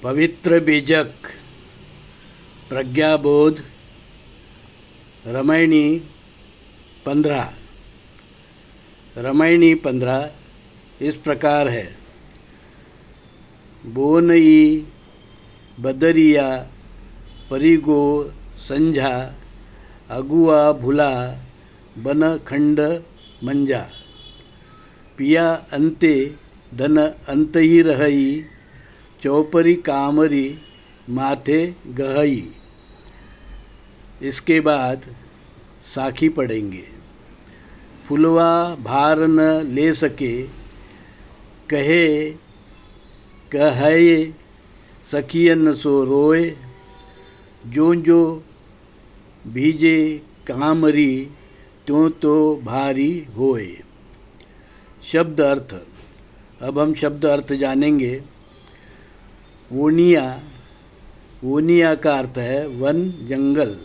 पवित्र बीजक प्रज्ञाबोध रामायणी 15। रामायणी 15 इस प्रकार है। बोनई बदरिया परिगो संझा अगुआ भुला बन खंड मंजा पिया अंते धन अंत ही रहई चौपरी कामरी माथे गहई। इसके बाद साखी पढ़ेंगे। फुलवा भार न ले सके कहे कहे सखियन सो रोए जो जो भीजे कामरी त्यों तो भारी होए। शब्द अर्थ। अब हम शब्द अर्थ जानेंगे। वोनिया का अर्थ है वन जंगल।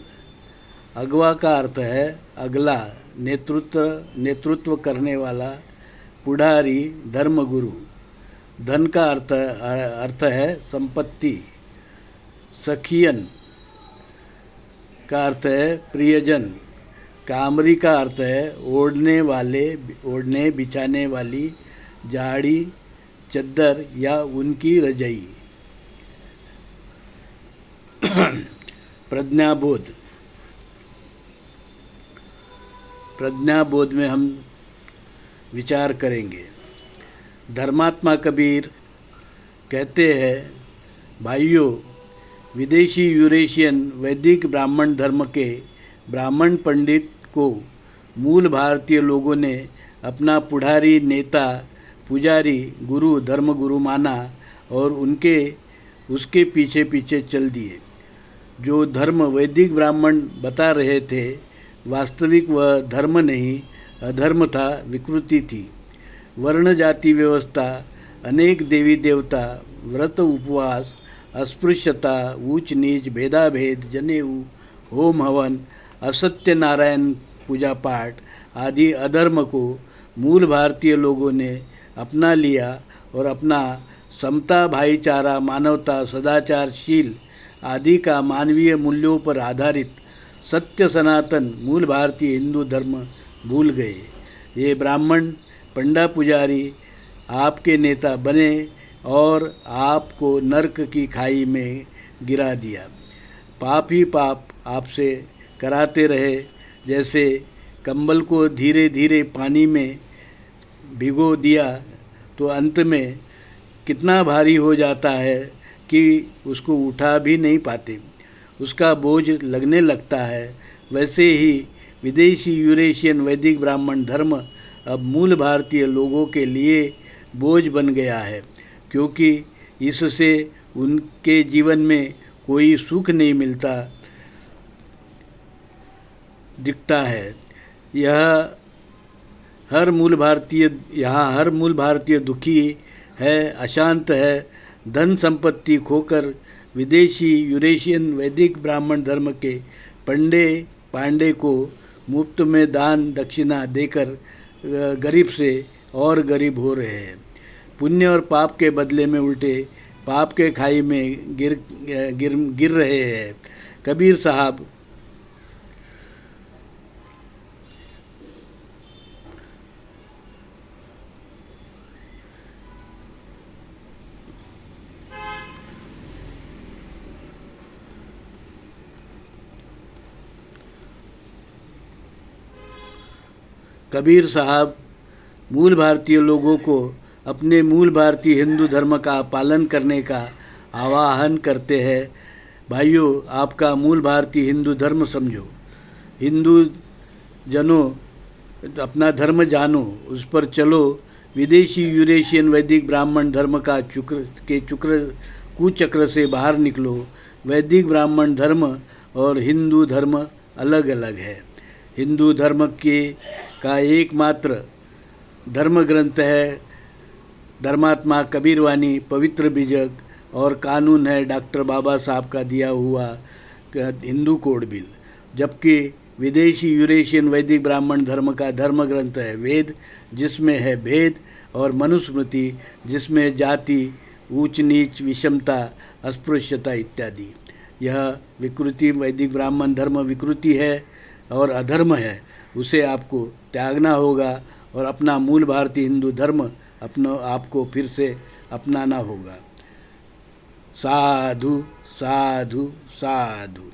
अगवा का अर्थ है अगला नेतृत्व करने वाला पुढ़ारी धर्मगुरु। धन का अर्थ है संपत्ति। सखियन का अर्थ है प्रियजन। कामरी का अर्थ है ओढ़ने बिछाने वाली जाड़ी चद्दर या उनकी रजाई। प्रज्ञाबोध में हम विचार करेंगे। धर्मात्मा कबीर कहते हैं, भाइयों, विदेशी यूरेशियन वैदिक ब्राह्मण धर्म के ब्राह्मण पंडित को मूल भारतीय लोगों ने अपना पुढ़ारी, नेता, पुजारी, गुरु, धर्मगुरु माना और उसके पीछे पीछे चल दिए। जो धर्म वैदिक ब्राह्मण बता रहे थे, वास्तविक वह धर्म नहीं अधर्म था, विकृति थी। वर्ण जाति व्यवस्था, अनेक देवी देवता, व्रत उपवास, अस्पृश्यता, ऊंच नीच, भेदाभेद, जनेऊ, होम हवन, असत्य नारायण पूजा पाठ आदि अधर्म को मूल भारतीय लोगों ने अपना लिया और अपना समता, भाईचारा, मानवता, सदाचारशील आदि का मानवीय मूल्यों पर आधारित सत्य सनातन मूल भारतीय हिंदू धर्म भूल गए। ये ब्राह्मण पंडा पुजारी आपके नेता बने और आपको नरक की खाई में गिरा दिया। पाप ही पाप आपसे कराते रहे। जैसे कंबल को धीरे धीरे पानी में भिगो दिया तो अंत में कितना भारी हो जाता है कि उसको उठा भी नहीं पाते, उसका बोझ लगने लगता है। वैसे ही विदेशी यूरेशियन वैदिक ब्राह्मण धर्म अब मूल भारतीय लोगों के लिए बोझ बन गया है, क्योंकि इससे उनके जीवन में कोई सुख नहीं दिखता है। यहाँ हर मूल भारतीय दुखी है, अशांत है। धन संपत्ति खोकर विदेशी यूरेशियन वैदिक ब्राह्मण धर्म के पांडे को मुफ्त में दान दक्षिणा देकर गरीब से और गरीब हो रहे हैं। पुण्य और पाप के बदले में उल्टे पाप के खाई में गिर रहे हैं। कबीर साहब मूल भारतीय लोगों को अपने मूल भारतीय हिंदू धर्म का पालन करने का आह्वान करते हैं। भाइयों, आपका मूल भारतीय हिंदू धर्म समझो। हिंदू जनों, अपना धर्म जानो, उस पर चलो। विदेशी यूरेशियन वैदिक ब्राह्मण धर्म का कुचक्र से बाहर निकलो। वैदिक ब्राह्मण धर्म और हिंदू धर्म अलग अलग है। हिंदू धर्म का एकमात्र धर्म ग्रंथ है धर्मात्मा कबीरवाणी, पवित्र बीजक, और कानून है डॉक्टर बाबा साहब का दिया हुआ हिंदू कोड बिल। जबकि विदेशी यूरेशियन वैदिक ब्राह्मण धर्म का धर्म ग्रंथ है वेद, जिसमें है भेद, और मनुस्मृति, जिसमें जाति ऊंच नीच, विषमता, अस्पृश्यता इत्यादि। यह विकृति वैदिक ब्राह्मण धर्म विकृति है और अधर्म है, उसे आपको त्यागना होगा और अपना मूल भारतीय हिंदू धर्म आपको फिर से अपनाना होगा। साधु साधु साधु।